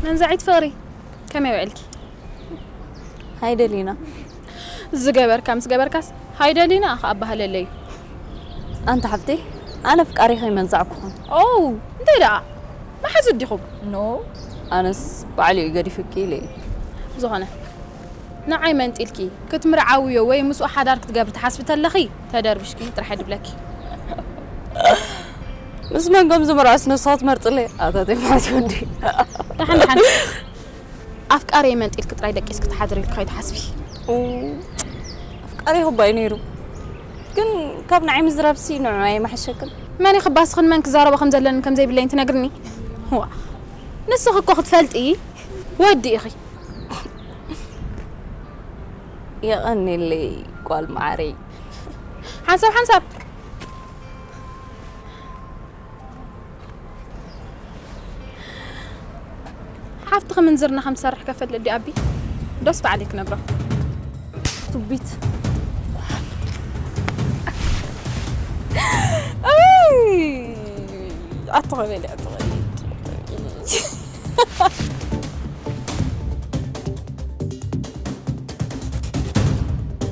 من زعيد فاري كم يوعلك هيدا لينا الزجبر كمس جبر كاس هيدا لينا أخ أبها للي أنت حبتي أنا فكري خي منزعكم أوه أنت لا ما حزديكم نو أنس بعلي قدي فكيلي زهنا نعي ما انتلكي كنت مرعاوية وي مسو حدارك تقابل تحاسبت اللخي تدربشكي ترحد بلاكي بس ما نقوم زمراسنا صوت مرطلي أعطيتي ما تودي رحن أفكاري ما انتلك تراي دك اسك تحضري لك تحاسبي أفكاري هو باينيرو كن كاب نعيم زرابسي نوعي ما حشكل ماني خباس خن مانك زارة بخمزة لن كم زي بالله انت نقرني هو نسخك واخد فلت ايه ودي اخي يغني اللي قال معاري حنسب حافتخ من زرنا خمسة رح كفل لدي أبي دوس بعليك نقرأ طبيت أطغى